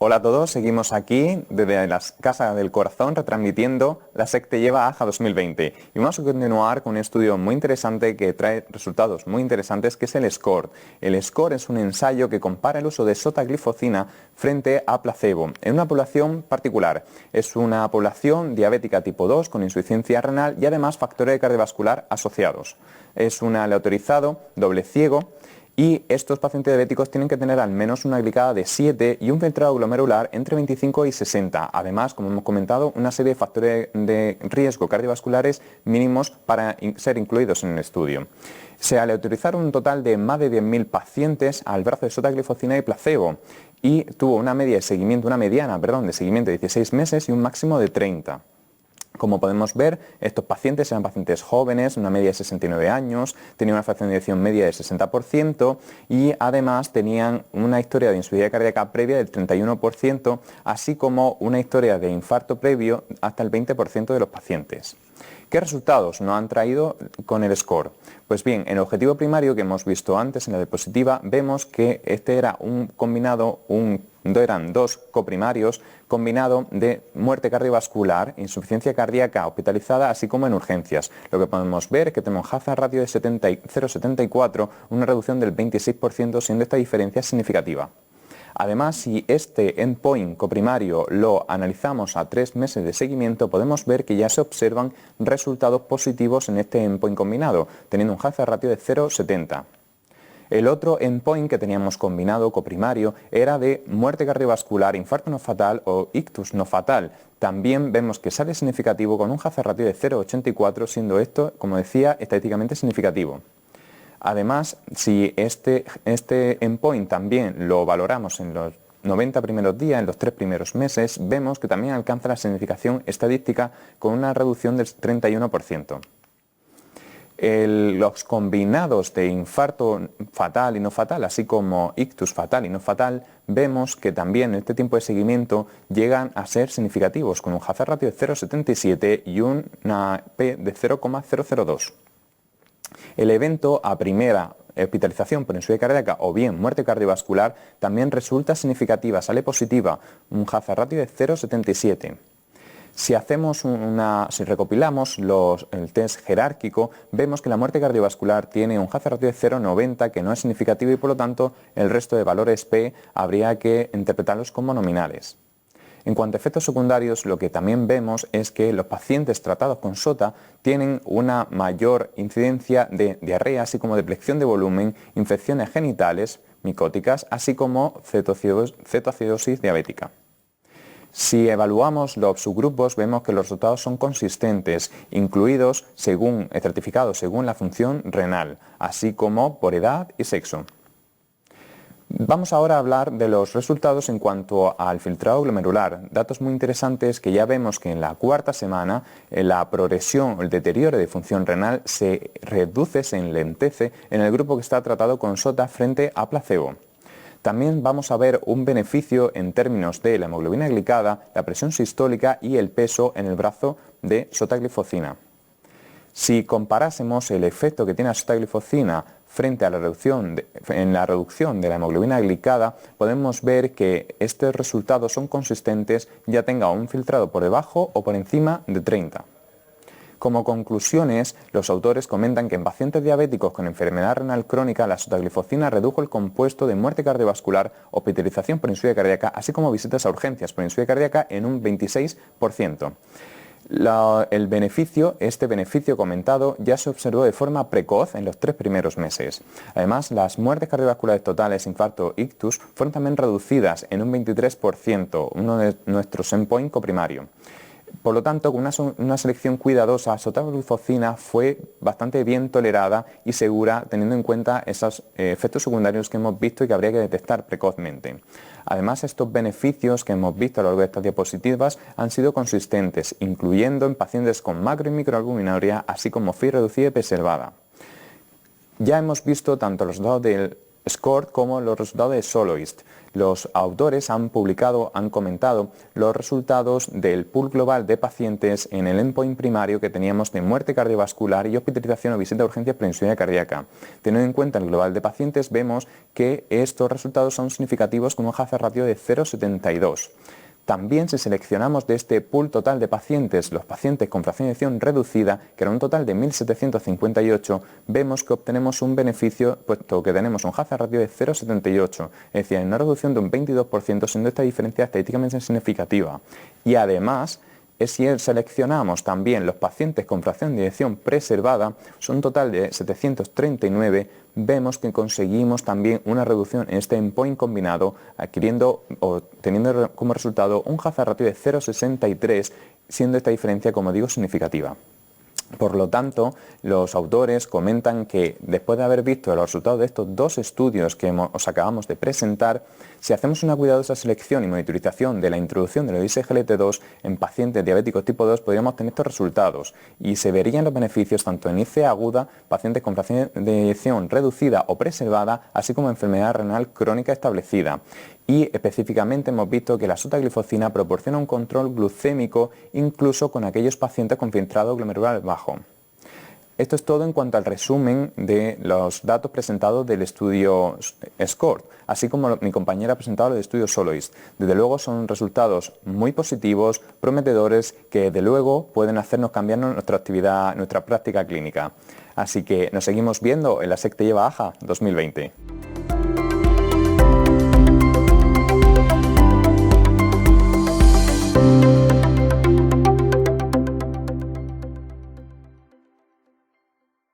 Hola a todos, seguimos aquí desde la Casa del Corazón retransmitiendo la SEC te lleva a AJA 2020 y vamos a continuar con un estudio muy interesante que trae resultados muy interesantes, que es el SCORE. El SCORE es un ensayo que compara el uso de sotaglifosina frente a placebo en una población particular. Es una población diabética tipo 2 con insuficiencia renal y además factores cardiovascular asociados. Es un aleatorizado doble ciego. Y estos pacientes diabéticos tienen que tener al menos una glicada de 7 y un filtrado glomerular entre 25 y 60. Además, como hemos comentado, una serie de factores de riesgo cardiovasculares mínimos para ser incluidos en el estudio. Se aleatorizaron un total de más de 10.000 pacientes al brazo de sotaglifosina y placebo y tuvo una mediana de seguimiento de 16 meses y un máximo de 30. Como podemos ver, estos pacientes eran pacientes jóvenes, una media de 69 años, tenían una fracción de eyección media de 60% y además tenían una historia de insuficiencia cardíaca previa del 31%, así como una historia de infarto previo hasta el 20% de los pacientes. ¿Qué resultados nos han traído con el SCORE? Pues bien, en el objetivo primario que hemos visto antes en la diapositiva, vemos que este era eran dos coprimarios combinado de muerte cardiovascular, insuficiencia cardíaca hospitalizada, así como en urgencias. Lo que podemos ver es que tenemos hazard ratio de 0,74, una reducción del 26%, siendo esta diferencia significativa. Además, si este endpoint coprimario lo analizamos a 3 meses de seguimiento, podemos ver que ya se observan resultados positivos en este endpoint combinado, teniendo un hazard ratio de 0,70. El otro endpoint que teníamos combinado coprimario era de muerte cardiovascular, infarto no fatal o ictus no fatal. También vemos que sale significativo con un hazard ratio de 0,84, siendo esto, como decía, estadísticamente significativo. Además, si este endpoint también lo valoramos en los 90 primeros días, en los 3 primeros meses, vemos que también alcanza la significación estadística con una reducción del 31%. Los combinados de infarto fatal y no fatal, así como ictus fatal y no fatal, vemos que también en este tiempo de seguimiento llegan a ser significativos, con un hazard ratio de 0,77 y una P de 0,002. El evento a primera hospitalización por insuficiencia cardíaca o bien muerte cardiovascular también resulta significativa, sale positiva, un hazard ratio de 0,77. Si recopilamos el test jerárquico, vemos que la muerte cardiovascular tiene un hazard ratio de 0,90 que no es significativo y por lo tanto el resto de valores P habría que interpretarlos como nominales. En cuanto a efectos secundarios, lo que también vemos es que los pacientes tratados con SOTA tienen una mayor incidencia de diarrea, así como de deplección de volumen, infecciones genitales micóticas, así como cetoacidosis diabética. Si evaluamos los subgrupos, vemos que los resultados son consistentes, estratificados según la función renal, así como por edad y sexo. Vamos ahora a hablar de los resultados en cuanto al filtrado glomerular. Datos muy interesantes que ya vemos que en la 4ª semana la progresión o el deterioro de función renal se reduce, se enlentece en el grupo que está tratado con SOTA frente a placebo. También vamos a ver un beneficio en términos de la hemoglobina glicada, la presión sistólica y el peso en el brazo de sotaglifosina. Si comparásemos el efecto que tiene la sotaglifosina frente a la reducción de la hemoglobina glicada, podemos ver que estos resultados son consistentes, ya tenga un filtrado por debajo o por encima de 30. Como conclusiones, los autores comentan que en pacientes diabéticos con enfermedad renal crónica, la sotaglifosina redujo el compuesto de muerte cardiovascular, hospitalización por insuficiencia cardíaca, así como visitas a urgencias por insuficiencia cardíaca en un 26%. Este beneficio comentado ya se observó de forma precoz en los 3 primeros meses. Además, las muertes cardiovasculares totales, infarto, ictus, fueron también reducidas en un 23%, uno de nuestros endpoints coprimario. Por lo tanto, con una selección cuidadosa, sotaglifosina fue bastante bien tolerada y segura, teniendo en cuenta esos efectos secundarios que hemos visto y que habría que detectar precozmente. Además, estos beneficios que hemos visto a lo largo de estas diapositivas han sido consistentes, incluyendo en pacientes con macro y microalbuminuria, así como Phi reducida y preservada. Ya hemos visto tanto los datos del SCORT como los resultados de Soloist. Los autores han comentado los resultados del pool global de pacientes en el endpoint primario que teníamos de muerte cardiovascular y hospitalización o visita de urgencia por insuficiencia cardíaca. Teniendo en cuenta el global de pacientes, vemos que estos resultados son significativos con un hazard ratio de 0,72. También si seleccionamos de este pool total de pacientes, los pacientes con fracción de eyección reducida, que era un total de 1.758, vemos que obtenemos un beneficio, puesto que tenemos un hazard ratio de 0,78, es decir, una reducción de un 22%, siendo esta diferencia estadísticamente significativa. Y además, si seleccionamos también los pacientes con fracción de eyección preservada, son un total de 739, vemos que conseguimos también una reducción en este endpoint combinado, adquiriendo o teniendo como resultado un hazard ratio de 0,63, siendo esta diferencia, como digo, significativa. Por lo tanto, los autores comentan que después de haber visto los resultados de estos dos estudios que os acabamos de presentar, si hacemos una cuidadosa selección y monitorización de la introducción del SGLT2 en pacientes diabéticos tipo 2, podríamos obtener estos resultados y se verían los beneficios tanto en IC aguda, pacientes con fracción de eyección reducida o preservada, así como enfermedad renal crónica establecida. Y específicamente hemos visto que la sotaglifosina proporciona un control glucémico incluso con aquellos pacientes con filtrado glomerular bajo. Esto es todo en cuanto al resumen de los datos presentados del estudio SCORT, así como mi compañera ha presentado el estudio Soloist. Desde luego son resultados muy positivos, prometedores, que desde luego pueden hacernos cambiar nuestra actividad, nuestra práctica clínica. Así que nos seguimos viendo en la SECTE Lleva AJA 2020.